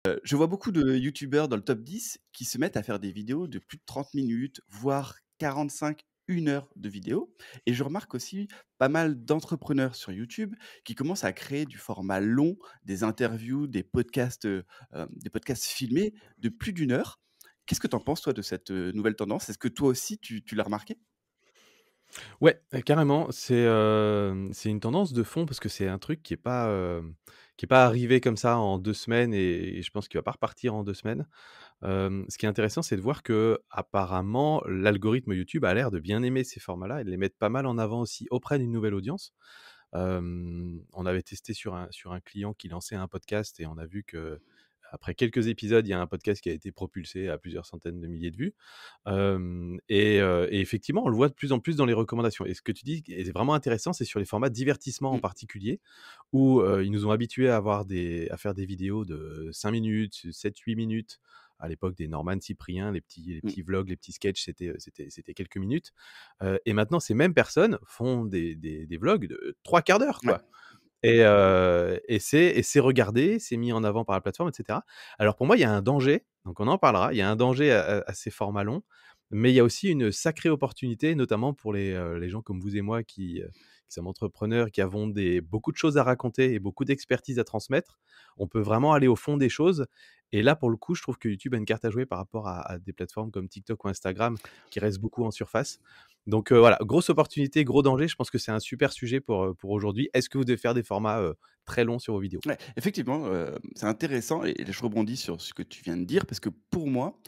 Je vois beaucoup de youtubeurs dans le top 10 qui se mettent à faire des vidéos de plus de 30 minutes, voire 45, 1 heure de vidéo et je remarque aussi pas mal d'entrepreneurs sur YouTube qui commencent à créer du format long, des interviews, des podcasts filmés de plus d'1 heure. Qu'est-ce que tu en penses toi de cette, nouvelle tendance? Est-ce que toi aussi tu l'as remarqué? Ouais, carrément, c'est une tendance de fond parce que c'est un truc qui est pas arrivé comme ça en 2 semaines et je pense qu'il va pas repartir en 2 semaines. Ce qui est intéressant, c'est de voir qu'apparemment l'algorithme YouTube a l'air de bien aimer ces formats-là et de les mettre pas mal en avant aussi auprès d'une nouvelle audience. On avait testé sur un client qui lançait un podcast et on a vu qu'après quelques épisodes, il y a un podcast qui a été propulsé à plusieurs centaines de milliers de vues. Et effectivement, on le voit de plus en plus dans les recommandations et ce que tu dis est vraiment intéressant, c'est sur les formats divertissement en Mmh. particulier où, ils nous ont habitués à faire des vidéos de 5 minutes, 7-8 minutes. À l'époque des Norman Cyprien, les Mmh. petits vlogs, les petits sketchs, c'était quelques minutes. Et maintenant ces mêmes personnes font des vlogs de 3/4 d'heure, Ouais. quoi. Et c'est regardé, c'est mis en avant par la plateforme et cetera. Alors pour moi, il y a un danger, donc on en parlera, il y a un danger à ces formats longs, mais il y a aussi une sacrée opportunité, notamment pour les gens comme vous et moi qui sommes entrepreneurs, qui avons beaucoup de choses à raconter et beaucoup d'expertise à transmettre. On peut vraiment aller au fond des choses et là, pour le coup, je trouve que YouTube a une carte à jouer par rapport à des plateformes comme TikTok ou Instagram qui restent beaucoup en surface. Donc voilà, grosse opportunité, gros danger. Je pense que c'est un super sujet pour aujourd'hui. Est-ce que vous devez faire des formats, très longs sur vos vidéos? Ouais, effectivement, c'est intéressant et je rebondis sur ce que tu viens de dire parce que pour moi,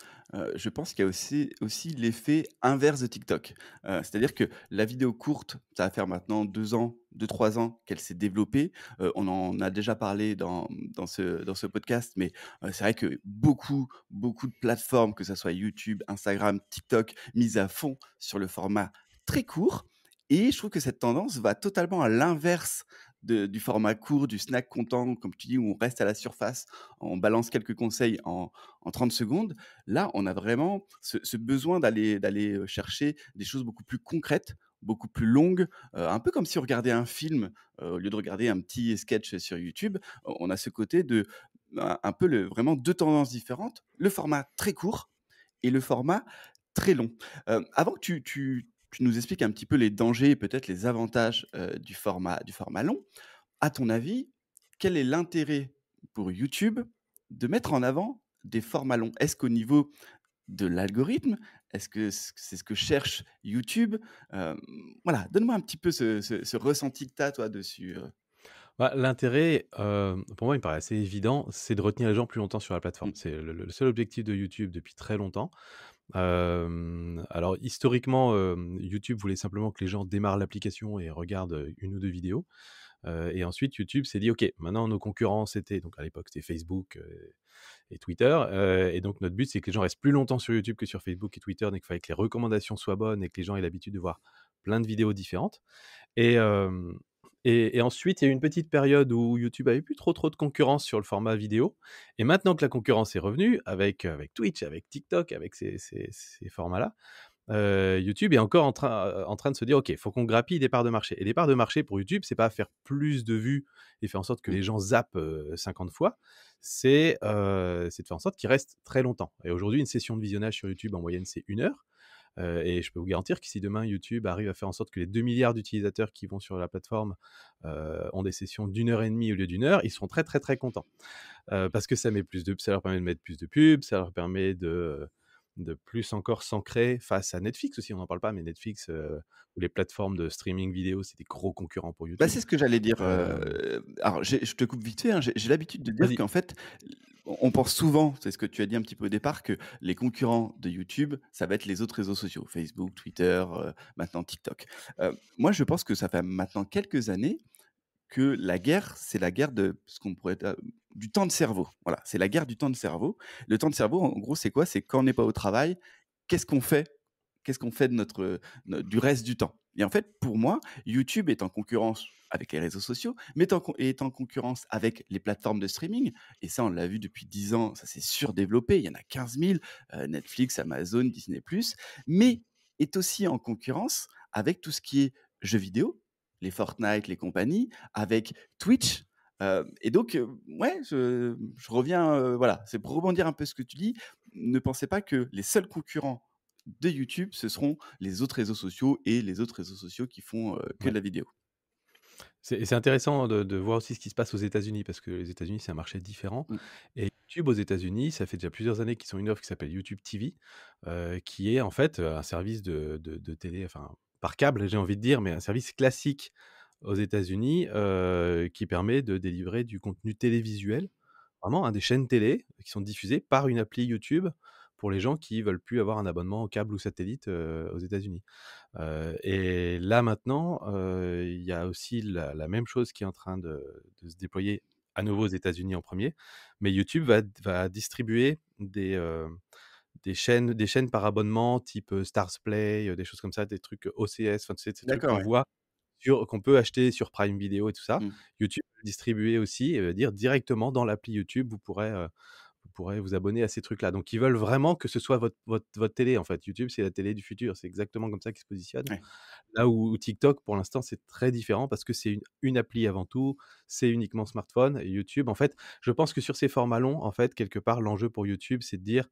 je pense qu'il y a aussi l'effet inverse de TikTok. C'est-à-dire que la vidéo courte, ça va faire maintenant 2 ans, 2-3 ans qu'elle s'est développée. On en a déjà parlé dans ce podcast, mais c'est vrai que beaucoup de plateformes, que ça soit YouTube, Instagram, TikTok, misent à fond sur le format très court et je trouve que cette tendance va totalement à l'inverse du format court, du snack content, comme tu dis, où on reste à la surface, on balance quelques conseils en 30 secondes. Là, on a vraiment ce besoin d'aller chercher des choses beaucoup plus concrètes, beaucoup plus longues, un peu comme si on regardait un film, au lieu de regarder un petit sketch sur YouTube. On a ce côté de un peu vraiment 2 tendances différentes, le format très court et le format très long. Avant que tu nous expliques un petit peu les dangers et peut-être les avantages, du format long, à ton avis, quel est l'intérêt pour YouTube de mettre en avant des formats longs? Est-ce qu'au niveau de l'algorithme? Est-ce que c'est ce que cherche YouTube? Hem, voilà, donne-moi un petit peu ce ressenti que tu as toi dessus, Bah, l'intérêt, pour moi, il me paraît assez évident, c'est de retenir les gens plus longtemps sur la plateforme. Mmh. C'est le seul objectif de YouTube depuis très longtemps. Alors historiquement, YouTube voulait simplement que les gens démarrent l'application et regardent, 1 ou 2 vidéos. Et ensuite YouTube s'est dit: «OK, maintenant nos concurrents c'était» donc à l'époque c'était Facebook, et Twitter, et donc notre but c'est que les gens restent plus longtemps sur YouTube que sur Facebook et Twitter, donc il fallait que les recommandations soient bonnes et que les gens aient l'habitude de voir plein de vidéos différentes. Et hem et ensuite, il y a eu une petite période où YouTube avait plus trop de concurrence sur le format vidéo et maintenant que la concurrence est revenue avec Twitch, avec TikTok, avec ces formats-là, YouTube est encore en train de se dire: «OK, faut qu'on grappille des parts de marché» et les parts de marché pour YouTube, c'est pas faire plus de vues et faire en sorte que Mmh. les gens zappent, 50 fois, c'est de faire en sorte qu'ils restent très longtemps et aujourd'hui, une session de visionnage sur YouTube, en moyenne, c'est 1 heure. Et je peux vous garantir que si demain YouTube arrive à faire en sorte que les 2 milliards d'utilisateurs qui vont sur la plateforme, ont des sessions d'1 heure et demie au lieu d'1 heure, ils seront très, très, très contents. Parce que ça leur permet de mettre plus de pubs, ça leur permet de plus encore s'ancrer face à Netflix aussi, on n'en parle pas, mais Netflix, ou les plateformes de streaming vidéo, c'est des gros concurrents pour Bah, YouTube. c'est ce que j'allais dire, Hem, alors je te coupe vite fait, hein, j'ai l'habitude de dire Vas-y. qu'en fait, on pense souvent, c'est ce que tu as dit un petit peu au départ, que les concurrents de YouTube, ça va être les autres réseaux sociaux, Facebook, Twitter, maintenant TikTok. Moi, je pense que ça fait maintenant quelques années que la guerre, c'est la guerre de ce qu'on pourrait du temps de cerveau. Voilà, c'est la guerre du temps de cerveau. Le temps de cerveau, en gros, c'est quoi? C'est quand on n'est pas au travail, qu'est-ce qu'on fait? Qu'est-ce qu'on fait de du reste du temps? Et en fait, pour moi, YouTube est en concurrence avec les réseaux sociaux, mais est en concurrence avec les plateformes de streaming. Et ça, on l'a vu depuis 10 ans, ça s'est surdéveloppé. Il y en a 15 000, Netflix, Amazon, Disney+, mais est aussi en concurrence avec tout ce qui est jeux vidéo, les Fortnite, les compagnies, avec Twitch. Et donc, ouais, je reviens, voilà, c'est pour rebondir un peu ce que tu dis. Ne pensez pas que les seuls concurrents de YouTube, ce seront les autres réseaux sociaux et les autres réseaux sociaux qui font, que Ouais. de la vidéo. C'est intéressant de voir aussi ce qui se passe aux États-Unis parce que les États-Unis, c'est un marché différent Mmh. et YouTube aux États-Unis, ça fait déjà plusieurs années qu'ils ont une offre qui s'appelle YouTube TV, qui est en fait, un service de télé, enfin, par câble, j'ai envie de dire, mais un service classique aux États-Unis, qui permet de délivrer du contenu télévisuel, vraiment, hein, des chaînes télé qui sont diffusées par une appli YouTube pour les gens qui veulent plus avoir un abonnement câble ou satellite, aux États-Unis. Et là maintenant, il y a aussi la même chose qui est en train de se déployer à nouveau aux États-Unis en premier. Mais YouTube va distribuer des chaînes par abonnement type, Stars Play, des choses comme ça, des trucs OCS, enfin, tu sais, ces trucs D'accord, qu'on ouais. voit qu'on peut acheter sur Prime Video et tout ça. Mmh. YouTube peut le distribuer aussi et dire directement dans l'appli YouTube, vous pourrez vous abonner à ces trucs-là. Donc ils veulent vraiment que ce soit votre télé, en fait. YouTube, c'est la télé du futur, c'est exactement comme ça qu'ils se positionnent. Ouais, Là où TikTok, pour l'instant, c'est très différent parce que c'est une appli avant tout, c'est uniquement smartphone et YouTube, en fait, je pense que sur ces formats longs, en fait, quelque part, l'enjeu pour YouTube, c'est de dire,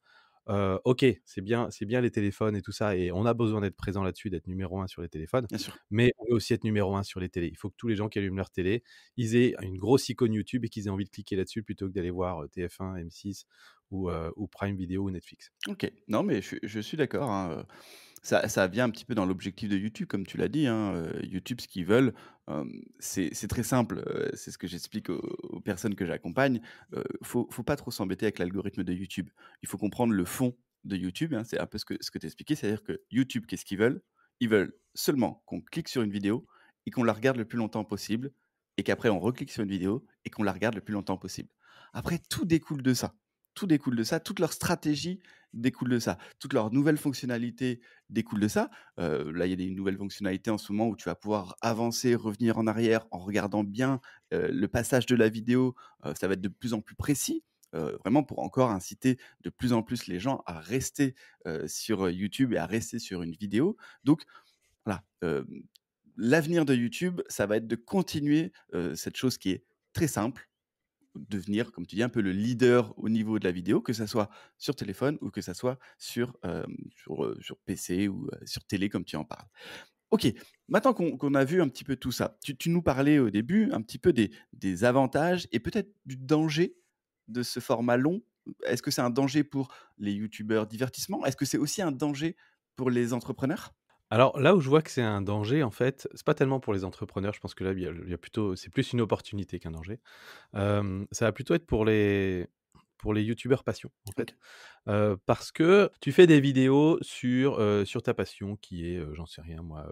«OK, c'est bien les téléphones et tout ça et on a besoin d'être présent là-dessus, d'être numéro un sur les téléphones, bien sûr. mais on veut aussi être numéro un sur les télés». Il faut que tous les gens qui allument leur télé, ils aient une grosse icône YouTube et qu'ils aient envie de cliquer là-dessus plutôt que d'aller voir, TF1, M6 ou Prime Video ou Netflix. OK. Non, mais je suis d'accord, hein, ça vient un petit peu dans l'objectif de YouTube, comme tu l'as dit, hein, YouTube, ce qu'ils veulent, c'est très simple, c'est ce que j'explique aux personnes que j'accompagne. Faut pas trop s'embêter avec l'algorithme de YouTube. Il faut comprendre le fond de YouTube, hein, c'est un peu ce que tu expliqué, c'est-à-dire que YouTube, qu'est-ce qu'ils veulent? Ils veulent seulement qu'on clique sur une vidéo et qu'on la regarde le plus longtemps possible et qu'après on reclique sur une vidéo et qu'on la regarde le plus longtemps possible. Après tout découle de ça. Tout découle de ça, toute leur stratégie découle de ça. Toutes leurs nouvelles fonctionnalités découle de ça. Là, il y a des nouvelles fonctionnalités en ce moment où tu vas pouvoir avancer, revenir en arrière en regardant bien, le passage de la vidéo, ça va être de plus en plus précis, vraiment pour encore inciter de plus en plus les gens à rester, sur, YouTube et à rester sur une vidéo. Donc voilà, l'avenir de YouTube, ça va être de continuer, cette chose qui est très simple, devenir, comme tu dis, un peu le leader au niveau de la vidéo, que ça soit sur téléphone ou que ça soit sur PC ou, sur télé comme tu en parles. OK, maintenant qu'on a vu un petit peu tout ça, tu nous parlais au début un petit peu des avantages et peut-être du danger de ce format long. Est-ce que c'est un danger pour les youtubeurs divertissement? Est-ce que c'est aussi un danger pour les entrepreneurs? Alors là où je vois que c'est un danger, en fait, c'est pas tellement pour les entrepreneurs, je pense que là, il y a plutôt c'est plus une opportunité qu'un danger. Ça va plutôt être pour les youtubeurs passion, en OK. fait. Parce que tu fais des vidéos sur ta passion qui est, j'en sais rien moi,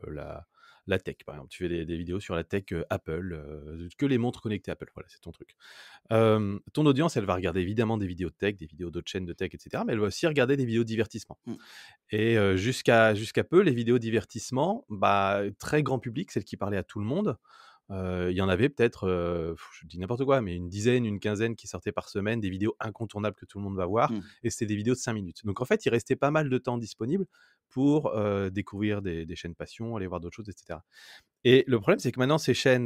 la tech, par exemple. Tu fais des vidéos sur la tech, Apple, que les montres connectées Apple, voilà, c'est ton truc. Ton audience, elle va regarder évidemment des vidéos de tech, des vidéos d'autres chaînes de tech et cetera, mais elle va aussi regarder des vidéos de divertissement. Mmh. Et jusqu'à peu, les vidéos divertissement, bah, très grand public, celles qui parlaient à tout le monde, il y en avait peut-être, je dis n'importe quoi, mais une dizaine, une quinzaine qui sortaient par semaine, des vidéos incontournables que tout le monde va voir Mmh. et c'était des vidéos de 5 minutes. Donc en fait, il restait pas mal de temps disponible pour, découvrir des chaînes passion, aller voir d'autres choses et cetera. Et le problème, c'est que maintenant ces chaînes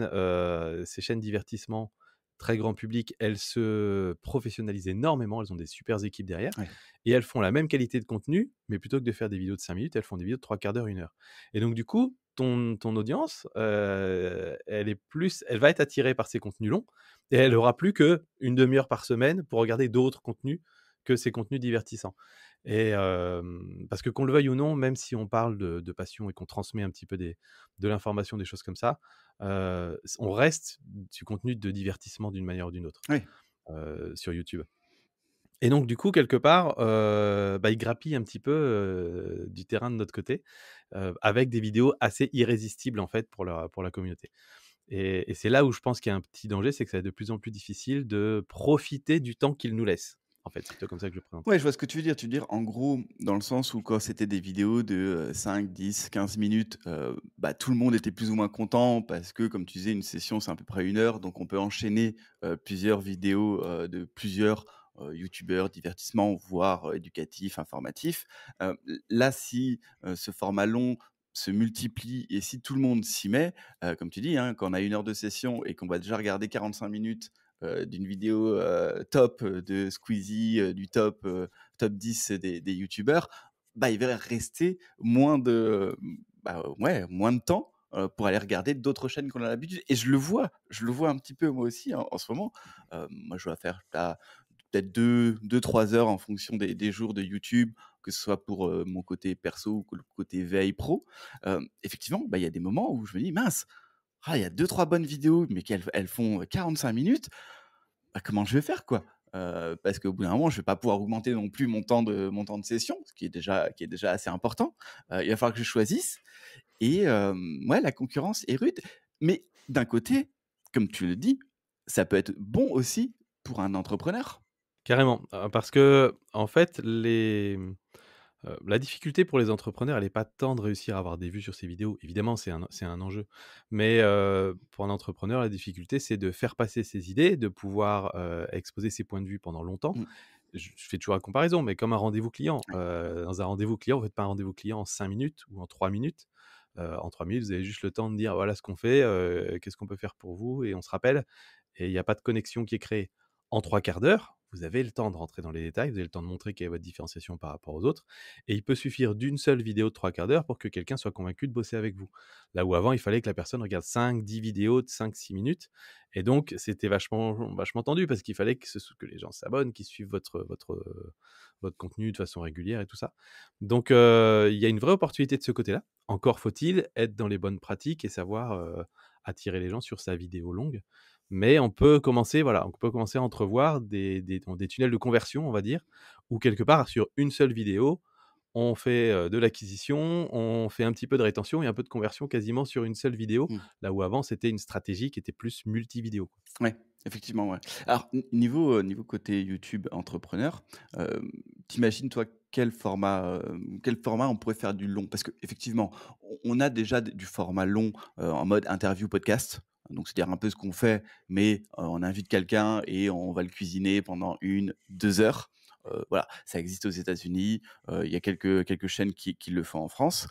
divertissement très grand public, elles se professionnalisent énormément, elles ont des supers équipes derrière Ouais. et elles font la même qualité de contenu, mais plutôt que de faire des vidéos de 5 minutes, elles font des vidéos de 3/4 d'heure, 1 heure. Et donc du coup, ton audience, elle va être attirée par ces contenus longs et elle aura plus qu'1 demi-heure par semaine pour regarder d'autres contenus que ces contenus divertissants. Et parce que qu'on le veuille ou non, même si on parle de passion et qu'on transmet un petit peu de l'information, des choses comme ça, on reste du contenu de divertissement d'une manière ou d'une autre, Ouais. sur YouTube. Et donc du coup, quelque part, bah, ils grappillent un petit peu, du terrain de notre côté, avec des vidéos assez irrésistibles, en fait, pour la communauté. Et c'est là où je pense qu'il y a un petit danger, c'est que ça va être de plus en plus difficile de profiter du temps qu'ils nous laissent. En fait, c'est plutôt comme ça que je le présente. Ouais, je vois ce que tu veux dire. Tu veux dire, en gros, dans le sens où quand c'était des vidéos de, 5, 10, 15 minutes, bah, tout le monde était plus ou moins content parce que, comme tu disais, une session, c'est à peu près 1 heure, donc on peut enchaîner, plusieurs vidéos, de plusieurs, youtubeurs divertissement, voire, éducatifs, informatifs. Là, si, ce format long se multiplie et si tout le monde s'y met, comme tu dis, hein, quand on a 1 heure de session et qu'on va déjà regarder 45 minutes, d'une vidéo, top, de Squeezie, du top 10 des youtubeurs, bah, il va rester bah, ouais, moins de temps, pour aller regarder d'autres chaînes qu'on a l'habitude et je le vois un petit peu moi aussi en ce moment. Moi, je dois faire là, peut-être 2-3 heures en fonction des jours de YouTube, que ce soit pour, mon côté perso ou que le côté veille pro. Effectivement, bah, il y a des moments où je me dis: «Mince, ah, il y a 2-3 bonnes vidéos, mais elles font 45 minutes. Bah, comment je vais faire, quoi?» Parce qu'au bout d'un moment, je vais pas pouvoir augmenter non plus mon temps de session, ce qui est déjà assez important. Il va falloir que je choisisse et ouais, la concurrence est rude. Mais d'un côté, comme tu le dis, ça peut être bon aussi pour un entrepreneur. Carrément, parce que en fait, la difficulté pour les entrepreneurs, elle est pas tant de réussir à avoir des vues sur ces vidéos. Évidemment, c'est un enjeu. Mais, pour un entrepreneur, la difficulté, c'est de faire passer ses idées, de pouvoir, exposer ses points de vue pendant longtemps. Mmh, Je fais toujours la comparaison, mais comme un rendez-vous client. ouais. Dans un rendez-vous client, vous faites pas un rendez-vous client en 5 minutes ou en 3 minutes. En 3 minutes, vous avez juste le temps de dire: «Voilà ce qu'on fait, qu'est-ce qu'on peut faire pour vous?» et on se rappelle et il y a pas de connexion qui est créée. En 3/4 d'heure, vous avez le temps de rentrer dans les détails, vous avez le temps de montrer quelle est votre différenciation par rapport aux autres et il peut suffire d'une seule vidéo de 3/4 d'heure pour que quelqu'un soit convaincu de bosser avec vous. Là où avant, il fallait que la personne regarde 5-10 vidéos de 5-6 minutes et donc c'était vachement tendu parce qu'il fallait que les gens s'abonnent, qu'ils suivent votre contenu de façon régulière et tout ça. Donc il y a une vraie opportunité de ce côté-là. Encore faut-il être dans les bonnes pratiques et savoir, attirer les gens sur sa vidéo longue. Mais on peut commencer, voilà, on peut commencer à entrevoir des tunnels de conversion, on va dire, où quelque part sur une seule vidéo, on fait, de l'acquisition, on fait un petit peu de rétention et un peu de conversion quasiment sur une seule vidéo, Mmh. là où avant c'était une stratégie qui était plus multi-vidéo, quoi. Ouais, effectivement, ouais. Alors niveau côté YouTube entrepreneur, tu toi quel format on pourrait faire du long? Parce qu'effectivement, on a déjà du format long, en mode interview podcast. Donc c'est-à-dire un peu ce qu'on fait, mais, on invite quelqu'un et on va le cuisiner pendant 1-2 heures. Voilà, ça existe aux États-Unis, il y a quelques chaînes qui le font en France.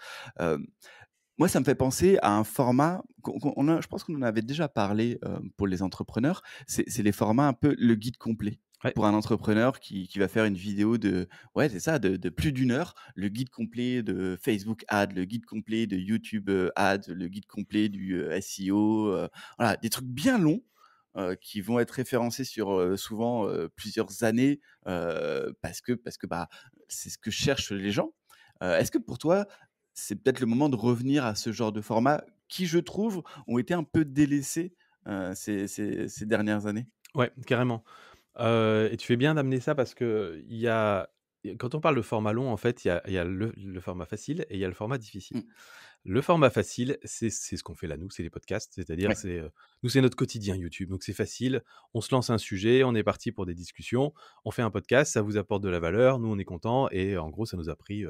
Moi, ça me fait penser à un format je pense qu'on en avait déjà parlé, pour les entrepreneurs. C'est les formats un peu le guide complet. Ouais. Pour un entrepreneur qui va faire une vidéo ouais, c'est ça, de plus d'1 heure, le guide complet de Facebook Ads, le guide complet de YouTube, Ads, le guide complet du, SEO, voilà, des trucs bien longs, qui vont être référencés sur, souvent, plusieurs années, parce que, bah, c'est ce que cherchent les gens. Est-ce que pour toi, c'est peut-être le moment de revenir à ce genre de format qui, je trouve, ont été un peu délaissés, ces dernières années. Ouais, carrément. Et tu fais bien d'amener ça parce qu'il y a quand on parle de format long, en fait, il y a le format facile et il y a le format difficile. Mmh. Le format facile, c'est ce qu'on fait là, nous, c'est les podcasts. C'est-à-dire, Ouais. nous, c'est notre quotidien YouTube. Donc c'est facile, on se lance un sujet, on est parti pour des discussions, on fait un podcast, ça vous apporte de la valeur, nous, on est content et en gros, ça nous a pris,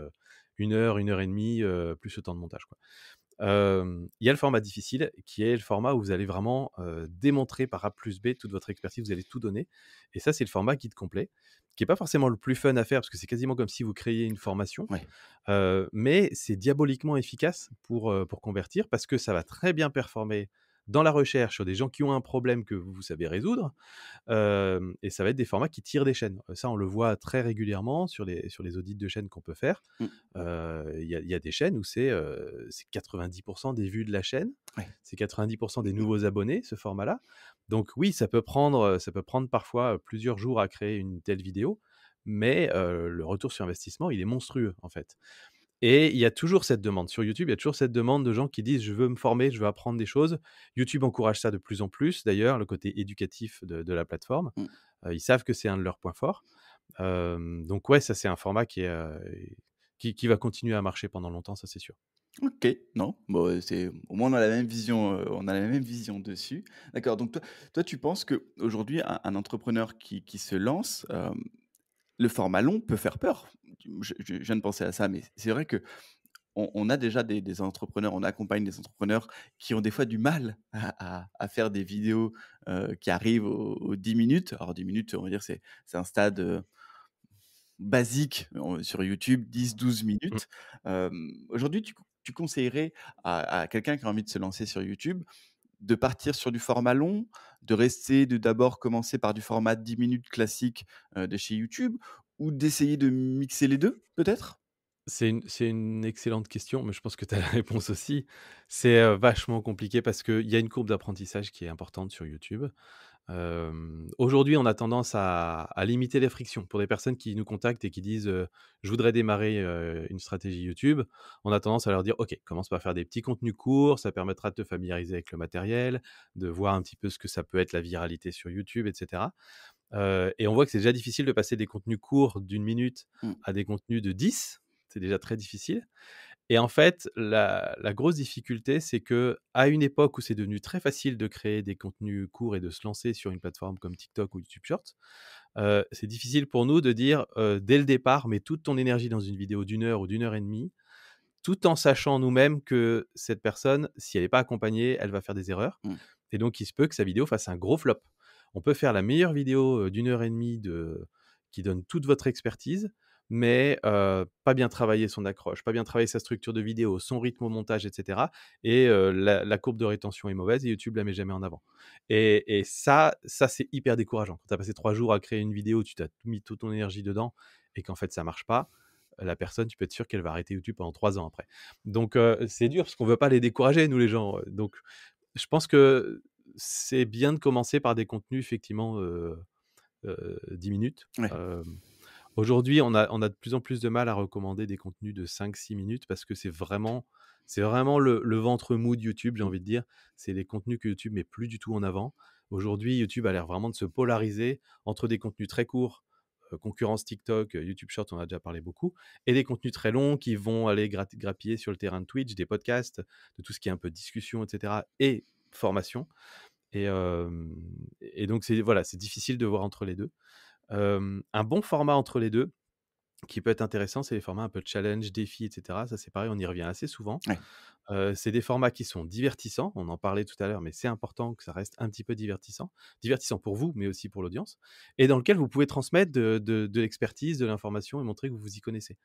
1 heure et demie, plus le temps de montage, quoi. Il y a le format difficile qui est le format où vous allez vraiment, démontrer par A plus B toute votre expertise, vous allez tout donner et ça, c'est le format guide complet, qui est pas forcément le plus fun à faire parce que c'est quasiment comme si vous créiez une formation, Ouais. mais c'est diaboliquement efficace pour convertir parce que ça va très bien performer dans la recherche sur des gens qui ont un problème que vous savez résoudre. Et ça va être des formats qui tirent des chaînes. Ça, on le voit très régulièrement sur les audits de chaînes qu'on peut faire. Mmh. Il y a des chaînes où c'est 90 des vues de la chaîne, Ouais. c'est 90 des Mmh. nouveaux abonnés, ce format-là. Donc oui, ça peut prendre parfois, plusieurs jours à créer une telle vidéo, mais le retour sur investissement, il est monstrueux, en fait. Et il y a toujours cette demande. Sur YouTube, il y a toujours cette demande de gens qui disent: «Je veux me former, je veux apprendre des choses». YouTube encourage ça de plus en plus d'ailleurs, le côté éducatif de la plateforme. Mmh. Ils savent que c'est un de leurs points forts. Donc ouais, ça c'est un format qui va continuer à marcher pendant longtemps, ça c'est sûr. OK, non, bon, c'est au moins on a la même vision dessus. D'accord, donc toi tu penses qu'aujourd'hui un entrepreneur qui se lance, le format long peut faire peur? Je viens de penser à ça, mais c'est vrai qu'on a déjà des entrepreneurs, on accompagne des entrepreneurs qui ont des fois du mal à faire des vidéos, qui arrivent aux 10 minutes. Alors 10 minutes, on va dire c'est un stade, basique sur YouTube, 10-12 Mmh. minutes. Aujourd'hui, tu conseillerais à quelqu'un qui a envie de se lancer sur YouTube de partir sur du format long, de d'abord commencer par du format 10 minutes classique, de chez YouTube ou d'essayer de mixer les 2 peut-être? C'est une excellente question, mais je pense que tu as la réponse aussi. C'est, vachement compliqué parce qu'il y a une courbe d'apprentissage qui est importante sur YouTube. Aujourd'hui, on a tendance à limiter les frictions. Pour des personnes qui nous contactent et qui disent, «Je voudrais démarrer, une stratégie YouTube», on a tendance à leur dire: «OK, commence par faire des petits contenus courts, ça permettra de te familiariser avec le matériel, de voir un petit peu ce que ça peut être la viralité sur YouTube et cetera». Et on voit que c'est déjà difficile de passer des contenus courts d'une minute Mmh. à des contenus de 10. C'est déjà très difficile. Et en fait, la grosse difficulté, c'est que à une époque où c'est devenu très facile de créer des contenus courts et de se lancer sur une plateforme comme TikTok ou YouTube Shorts, c'est difficile pour nous de dire, dès le départ: «Mets toute ton énergie dans une vidéo d'une heure ou d'une heure et demie», tout en sachant nous-mêmes que cette personne, si elle n'est pas accompagnée, elle va faire des erreurs Mmh. et donc il se peut que sa vidéo fasse un gros flop. On peut faire la meilleure vidéo, d'1 heure et demie qui donne toute votre expertise, mais pas bien travailler son accroche, pas bien travailler sa structure de vidéo, son rythme au montage et cetera et la courbe de rétention est mauvaise et YouTube la met jamais en avant et ça c'est hyper décourageant. Quand tu as passé 3 jours à créer une vidéo, tu t'as tout mis toute ton énergie dedans et qu'en fait ça marche pas, la personne, tu peux être sûr qu'elle va arrêter YouTube pendant 3 ans après. Donc c'est dur parce qu'on veut pas les décourager nous les gens, donc je pense que c'est bien de commencer par des contenus effectivement, 10 minutes. Ouais. Aujourd'hui, on a de plus en plus de mal à recommander des contenus de 5-6 minutes parce que c'est vraiment le ventre mou de YouTube, j'ai Mmh. envie de dire. C'est les contenus que YouTube met plus du tout en avant. Aujourd'hui, YouTube a l'air vraiment de se polariser entre des contenus très courts, concurrence TikTok, YouTube Short, on en a déjà parlé beaucoup et des contenus très longs qui vont aller grappiller sur le terrain de Twitch, des podcasts, de tout ce qui est un peu discussion et cetera et formation et donc c'est voilà, c'est difficile de voir entre les 2. Un bon format entre les 2 qui peut être intéressant, c'est les formats un peu challenge, défi et cetera. Ça, c'est pareil, on y revient assez souvent. Ouais. C'est des formats qui sont divertissants, on en parlait tout à l'heure, mais c'est important que ça reste un petit peu divertissant. Divertissant pour vous, mais aussi pour l'audience et dans lequel vous pouvez transmettre de l'expertise, de l'information et montrer que vous vous y connaissez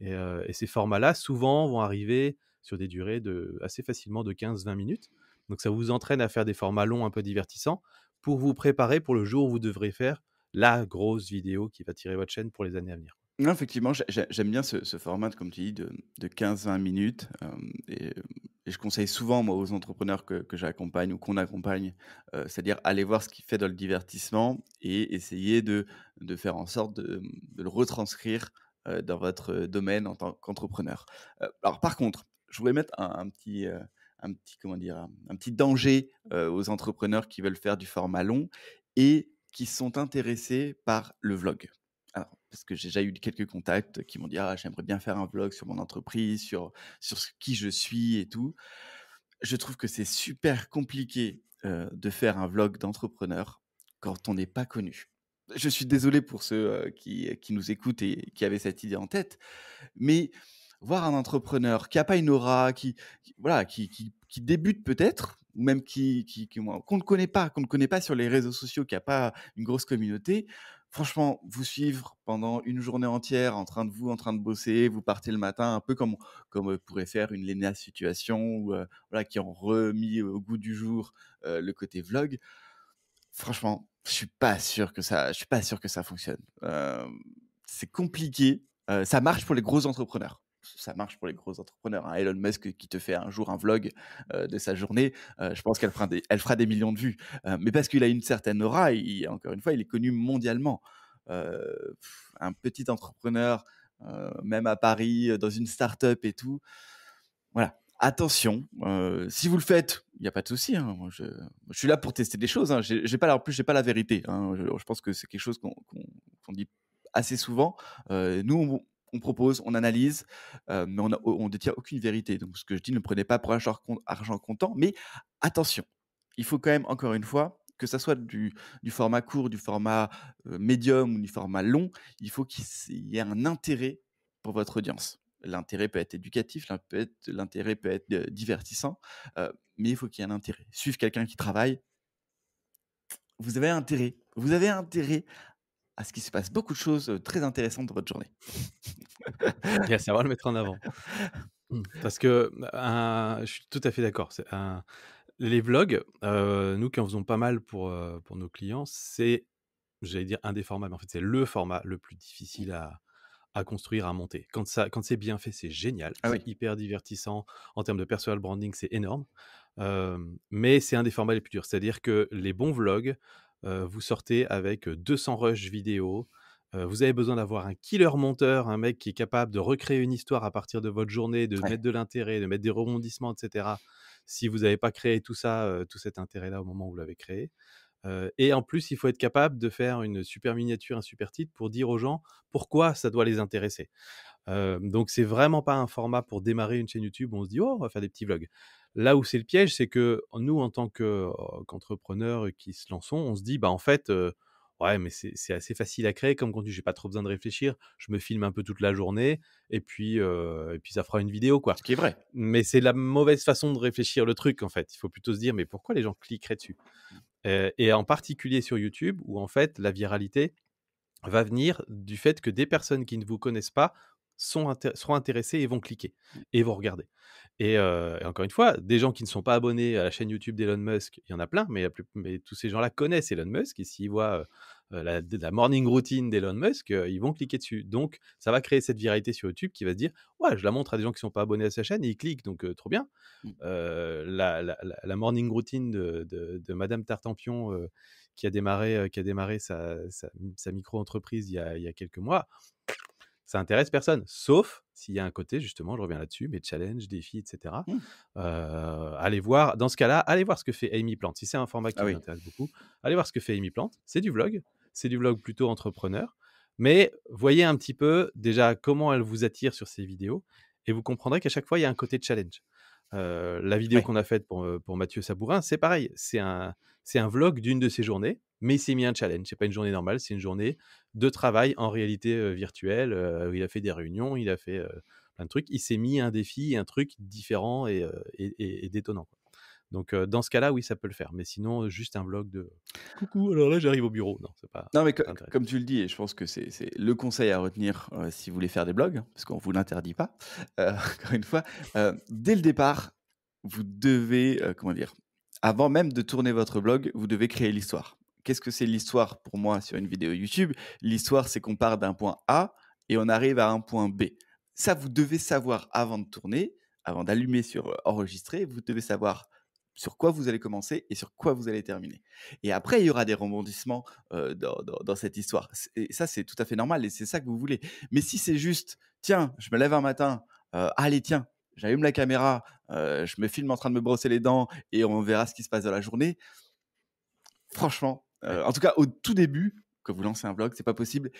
et ces formats-là, souvent, vont arriver sur des durées assez facilement de 15-20 minutes. Donc ça vous entraîne à faire des formats longs un peu divertissants pour vous préparer pour le jour où vous devrez faire la grosse vidéo qui va tirer votre chaîne pour les années à venir. Non, effectivement, j'aime bien ce format, comme tu dis, de 15-20 minutes, et je conseille souvent, moi, aux entrepreneurs que j'accompagne ou qu'on accompagne, c'est-à-dire aller voir ce qu'il fait dans le divertissement et essayer de faire en sorte de le retranscrire, dans votre domaine en tant qu'entrepreneur. Alors par contre, je voulais mettre un petit, comment dire? Un petit danger, aux entrepreneurs qui veulent faire du format long et qui sont intéressés par le vlog. Alors, parce que j'ai déjà eu quelques contacts qui m'ont dit: «Ah, j'aimerais bien faire un vlog sur mon entreprise, sur qui je suis et tout». Je trouve que c'est super compliqué, de faire un vlog d'entrepreneur quand on n'est pas connu. Je suis désolé pour ceux, qui nous écoutent et qui avaient cette idée en tête, mais voir un entrepreneur qui a pas une aura, qui voilà, qui débute peut-être ou même qu'on ne connaît pas sur les réseaux sociaux, qui a pas une grosse communauté, franchement, vous suivre pendant une journée entière en train de bosser, vous partez le matin un peu comme pourrait faire une Léna Situation ou voilà, qui ont remis au goût du jour, le côté vlog. Franchement, je suis pas sûr que ça fonctionne. C'est compliqué, ça marche pour les gros entrepreneurs. Ça marche pour les gros entrepreneurs, hein. Elon Musk qui te fait un jour un vlog, de sa journée, je pense elle fera des millions de vues, mais parce qu'il a une certaine aura et encore une fois, il est connu mondialement. Un petit entrepreneur, même à Paris, dans une start-up et tout, voilà, attention, si vous le faites, il y a pas de souci, hein. Je suis là pour tester des choses, hein. J'ai pas la en plus, j'ai pas la vérité, hein. Je pense que c'est quelque chose qu'on dit assez souvent. Nous, on propose, on analyse, mais on détient aucune vérité. Donc ce que je dis, ne le prenez pas pour argent comptant, mais attention, il faut quand même, encore une fois, que ça soit du format court, du format, médium ou du format long, il faut qu'il y ait un intérêt pour votre audience. L'intérêt peut être éducatif, l'intérêt peut être, divertissant, mais il faut qu'il y ait un intérêt. Suivre quelqu'un qui travaille, vous avez intérêt à ce qu'il se passe beaucoup de choses, très intéressantes dans votre journée. Et à savoir le mettre en avant. Parce que, je suis tout à fait d'accord. Les vlogs, nous qui en faisons pas mal pour nos clients, c'est, j'allais dire un des formats, mais en fait, c'est le format le plus difficile à construire, à monter. Quand c'est bien fait, c'est génial, Ah c'est oui. hyper divertissant. En termes de personal branding, c'est énorme. Mais c'est un des formats les plus durs. C'est-à-dire que les bons vlogs, vous sortez avec 200 rushs vidéo. Vous avez besoin d'avoir un killer monteur, un mec qui est capable de recréer une histoire à partir de votre journée, de Ouais. mettre de l'intérêt, de mettre des rebondissements, et cetera. Si vous n'avez pas créé tout ça, tout cet intérêt-là au moment où vous l'avez créé. Et en plus, il faut être capable de faire une super miniature, un super titre pour dire aux gens pourquoi ça doit les intéresser. Donc c'est vraiment pas un format pour démarrer une chaîne YouTube où on se dit: «Oh, on va faire des petits vlogs». Là où c'est le piège, c'est que nous, en tant qu'entrepreneurs qui se lançons, on se dit: «Bah, en fait, ouais, mais c'est assez facile à créer comme contenu, j'ai pas trop besoin de réfléchir. Je me filme un peu toute la journée et puis ça fera une vidéo, quoi». Ce qui est vrai. Mais c'est la mauvaise façon de réfléchir le truc, en fait. Il faut plutôt se dire: «Mais pourquoi les gens cliqueraient dessus?» Et en particulier sur YouTube où en fait la viralité va venir du fait que des personnes qui ne vous connaissent pas seront intéressées et vont cliquer et vont regarder. Et encore une fois, des gens qui ne sont pas abonnés à la chaîne YouTube d'Elon Musk, il y en a plein, mais tous ces gens-là connaissent Elon Musk et s'ils voient, la morning routine d'Elon Musk, ils vont cliquer dessus. Donc ça va créer cette viralité sur YouTube qui va se dire: «Ouais, je la montre à des gens qui ne sont pas abonnés à sa chaîne et ils cliquent donc trop bien». Mmh. La morning routine de madame Tartampion, qui a démarré sa micro-entreprise il y a quelques mois, ça intéresse personne. Sauf s'il y a un côté justement, je reviens là-dessus, mais challenge, défi et cetera. Mmh. Allez voir dans ce cas-là, allez voir ce que fait Amy Plante. Si c'est un format Ah qui vous oui. intéresse beaucoup, allez voir ce que fait Amy Plante. C'est du vlog plutôt entrepreneur, mais voyez un petit peu déjà comment elle vous attire sur ses vidéos et vous comprendrez qu'à chaque fois, il y a un côté challenge. La vidéo Ouais. qu'on a faite pour Mathieu Sabourin, c'est pareil. C'est un vlog d'une de ses journées, mais il s'est mis un challenge. C'est pas une journée normale, c'est une journée de travail en réalité virtuelle, où il a fait des réunions, il a fait plein de trucs. Il s'est mis un défi, un truc différent et détonnant, quoi. Donc dans ce cas-là, oui, ça peut le faire. Mais sinon, juste un vlog de: «Coucou, alors là, j'arrive au bureau». Non, Non, mais c'est pas intéressant. comme tu le dis, et je pense que c'est le conseil à retenir, si vous voulez faire des blogs, hein, parce qu'on vous l'interdit pas, encore une fois, dès le départ, vous devez, comment dire? Avant même de tourner votre blog, vous devez créer l'histoire. Qu'est-ce que c'est l'histoire pour moi sur une vidéo YouTube? L'histoire, c'est qu'on part d'un point A et on arrive à un point B. Ça, vous devez savoir avant de tourner, avant d'allumer sur, enregistrer, vous devez savoir sur quoi vous allez commencer et sur quoi vous allez terminer. Et après, il y aura des rebondissements, dans cette histoire. Et ça, c'est tout à fait normal et c'est ça que vous voulez. Mais si c'est juste: «Tiens, je me lève un matin, allez tiens, j'allume la caméra, je me filme en train de me brosser les dents et on verra ce qui se passe dans la journée», franchement, Ouais. en tout cas au tout début, quand vous lancez un blog, c'est pas possible.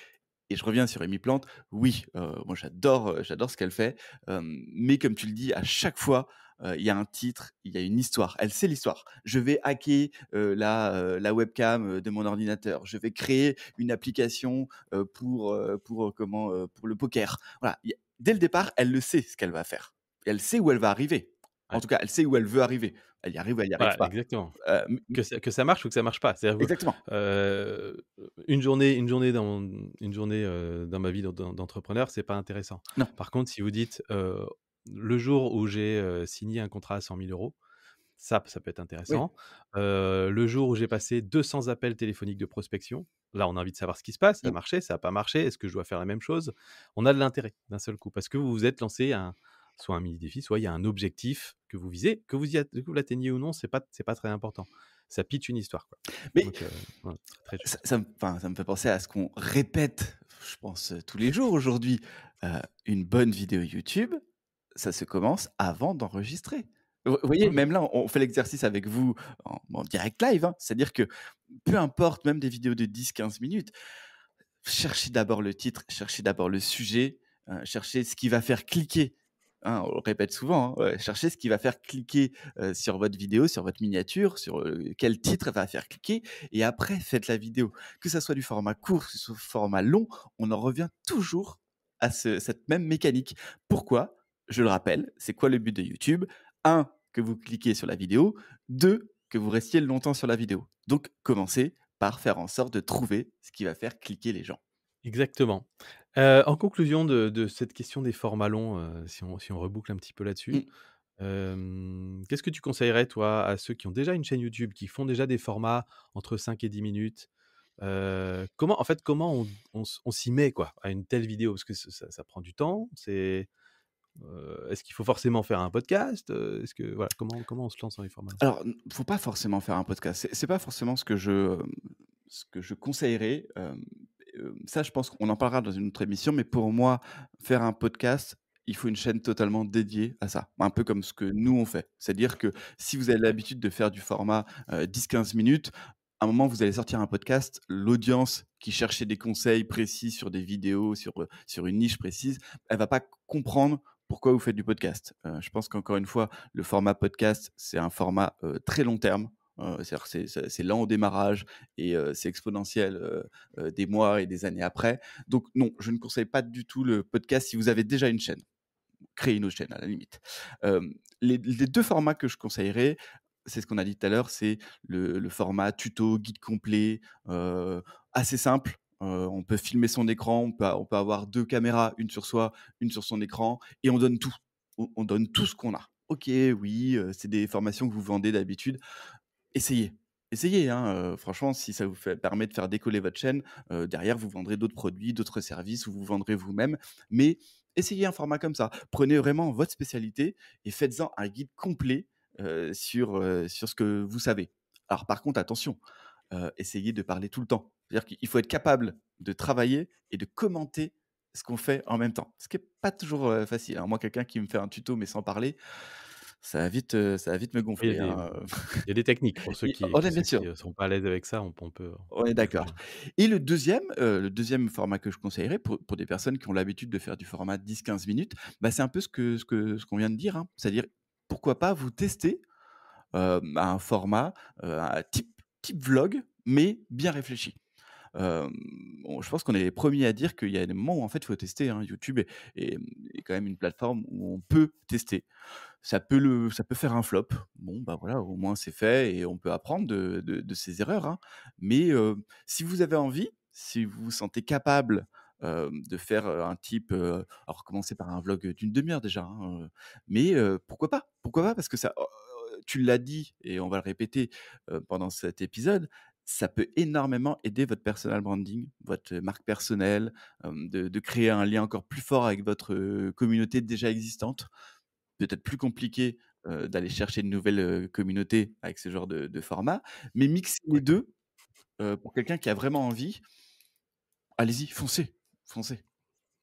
Et je reviens sur Amy Plante. Oui, moi j'adore ce qu'elle fait, mais comme tu le dis, à chaque fois, il y a un titre, il y a une histoire. Elle sait l'histoire. Je vais hacker, la webcam, de mon ordinateur. Je vais créer une application, pour le poker. Voilà, il y a dès le départ, elle le sait ce qu'elle va faire. Elle sait où elle va arriver. En Ouais. tout cas, elle sait où elle veut arriver. Elle y arrive ou elle y arrive Voilà, pas. exactement. M Que ça marche ou que ça marche pas. C'est-à-dire que, exactement. dans ma vie d'entrepreneur, c'est pas intéressant. Non. Par contre, si vous dites, le jour où j'ai, signé un contrat à 100 000 €, ça peut être Oui. intéressant. Le jour où j'ai passé 200 appels téléphoniques de prospection, là, on a envie de savoir ce qui se passe. Ça a Mmh. marché, ça a pas marché? Est-ce que je dois faire la même chose? On a de l'intérêt d'un seul coup parce que vous vous êtes lancé soit un mini défi, soit il y a un objectif que vous visez. Que vous l'atteigniez ou non, c'est pas très important. Ça pitch une histoire, quoi. Mais Donc voilà, très Ça chouette. ça me enfin, ça me fait penser à ce qu'on répète, je pense, tous les jours aujourd'hui. Une bonne vidéo YouTube, ça se commence avant d'enregistrer. Vous voyez, Mmh. même là, on fait l'exercice avec vous en direct live, hein. C'est-à-dire que peu importe, même des vidéos de 10-15 minutes, cherchez d'abord le titre, cherchez d'abord le sujet, cherchez ce qui va faire cliquer, hein, on le répète souvent, hein, ouais, cherchez ce qui va faire cliquer, sur votre vidéo, sur votre miniature, sur, quel titre va faire cliquer et après faites la vidéo. Que ça soit du format court, que ce soit format long, on en revient toujours à cette même mécanique. Pourquoi? Je le rappelle, c'est quoi le but de YouTube? Un, que vous cliquiez sur la vidéo. 2, que vous restiez longtemps sur la vidéo. Donc commencez par faire en sorte de trouver ce qui va faire cliquer les gens. Exactement. En conclusion de cette question des formats longs, si on reboucle un petit peu Mmh. là-dessus, Qu'est-ce que tu conseillerais, toi, à ceux qui ont déjà une chaîne YouTube, qui font déjà des formats entre 5 et 10 minutes? Comment en fait, comment on s'y met, quoi, à une telle vidéo? Parce que ça prend du temps, est-ce qu'il faut forcément faire un podcast? Est-ce que voilà, comment on se lance dans les formats? Alors, faut pas forcément faire un podcast. C'est pas forcément ce que je conseillerais, ça, je pense qu'on en parlera dans une autre émission, mais pour moi, faire un podcast, il faut une chaîne totalement dédiée à ça. Un peu comme ce que Mmh. nous, on fait. C'est-à-dire que si vous avez Ouais. l'habitude de faire du format, 10-15 minutes, à un moment, vous allez sortir un podcast, l'audience qui cherchait des conseils précis sur des vidéos, sur une niche précise, elle va pas comprendre pourquoi vous faites du podcast. Je pense qu'encore une fois, le format podcast, c'est un format, très long terme. C'est-à-dire que c'est lent au démarrage et c'est exponentiel, des mois et des années après. Donc non, je ne conseille pas du tout le podcast si vous avez déjà une chaîne. Créez une autre chaîne à la limite. Les 2 formats que je conseillerais, c'est ce qu'on a dit tout à l'heure, c'est le format tuto, guide complet, assez simple. On peut filmer son écran, on peut avoir 2 caméras, une sur soi, une sur son écran et on donne tout. On donne tout ce qu'on a. OK, oui, c'est des formations que vous vendez d'habitude. Essayez. Essayez, hein, franchement, si ça vous permet de faire décoller votre chaîne, derrière vous vendrez d'autres produits, d'autres services, ou vous vendrez vous-même. Mais essayez un format comme ça. Prenez vraiment votre spécialité et faites-en un guide complet, sur ce que vous savez. Alors par contre attention, essayez de parler tout le temps. C'est-à-dire qu'il faut être capable de travailler et de commenter ce qu'on fait en même temps. Ce qui est pas toujours, facile, hein. Moi, quelqu'un qui me fait un tuto mais sans parler, ça va vite me Il y a gonfler, des hein. il y a des techniques pour ceux Et qui on qui est bien ceux sûr, qui, sont pas à l'aise avec ça, on est on peut d'accord. changer. Et le 2e format que je conseillerais pour des personnes qui ont l'habitude de faire du format 10-15 minutes, bah, c'est un peu ce qu'on vient de dire, hein. C'est-à-dire, pourquoi pas vous tester, un format, un type vlog, mais bien réfléchi. Hem, je pense qu'on est les premiers à dire qu'il y a des moments où en fait, il faut tester, hein. YouTube est quand même une plateforme où on peut tester. Ça peut faire un flop. Bon, bah, voilà, au moins c'est fait et on peut apprendre de ses erreurs, hein. Mais, si vous avez envie, si vous vous sentez capable, de faire, un type, alors commencer par un vlog d'une demi heure déjà, hein, mais, pourquoi pas? Pourquoi pas? Parce que ça, tu l'as dit et on va le répéter, pendant cet épisode, ça peut énormément aider votre personal branding, votre marque personnelle, de créer un lien encore plus fort avec votre, communauté déjà existante. Peut-être plus compliqué, d'aller chercher une nouvelle, communauté avec ce genre de format, mais mixer les Ouais. 2, pour quelqu'un qui a vraiment envie, allez-y, foncez, foncez.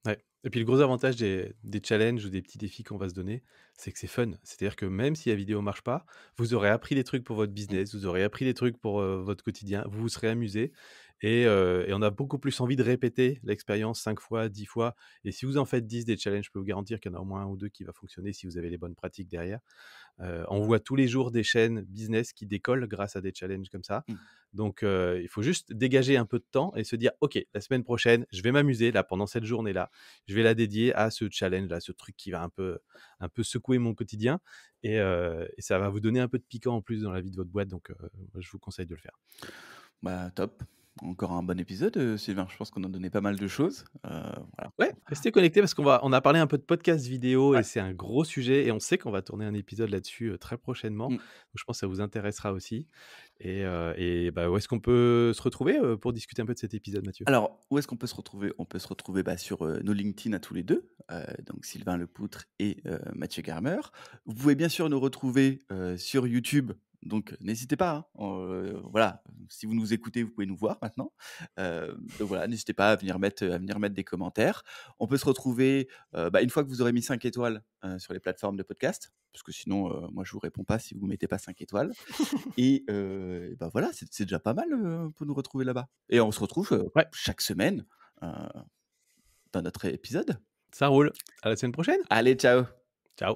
Ouais et puis le gros avantage des challenges ou des petits défis qu'on va se donner, c'est que c'est fun. C'est-à-dire que même si la vidéo marche pas, vous aurez appris des trucs pour votre Mmh. business, vous aurez appris des trucs pour, votre quotidien, vous vous serez amusé et on a beaucoup plus envie de répéter l'expérience 5 fois, 10 fois et si vous en faites 10 des challenges, je peux vous garantir qu'il y en a au moins un ou 2 qui va fonctionner si vous avez les bonnes pratiques derrière. On voit tous les jours des chaînes business qui décollent grâce à des challenges comme ça. Mmh. Donc, il faut juste dégager un peu de temps et se dire: «OK, la semaine prochaine, je vais m'amuser là pendant cette journée-là. Je vais la dédier à ce challenge-là, ce truc qui va un peu secouer mon quotidien» et ça va vous donner un peu de piquant en plus dans la vie de votre boîte. Donc, moi, je vous conseille de le faire. Bah, top. Encore un bon épisode, Sylvain. Je pense qu'on a donné pas mal de choses, voilà. Ouais, restez connectés parce qu'on a parlé un peu de podcast vidéo Ouais. et c'est un gros sujet et on sait qu'on va tourner un épisode là-dessus, très prochainement. Mmh. Donc je pense que ça vous intéressera aussi et bah, où est-ce qu'on peut se retrouver, pour discuter un peu de cet épisode, Mathieu? Alors, où est-ce qu'on peut se retrouver? On peut se retrouver, bah, sur, nos LinkedIn à tous les 2, donc Sylvain Lepoutre et Mathieu Garmer. Vous pouvez bien sûr nous retrouver, sur YouTube, donc n'hésitez pas, hein, voilà, si vous nous écoutez, vous pouvez nous voir maintenant. Donc voilà, n'hésitez pas à venir mettre des commentaires. On peut se retrouver, bah, une fois que vous aurez mis 5 étoiles, sur les plateformes de podcast, parce que sinon, moi je vous réponds pas si vous mettez pas 5 étoiles. Et bah, voilà, c'est déjà pas mal, pour nous retrouver là-bas. Et on se retrouve, Ouais, chaque semaine, heu, dans notre épisode. ça roule. À la semaine prochaine. Allez, ciao! Ciao.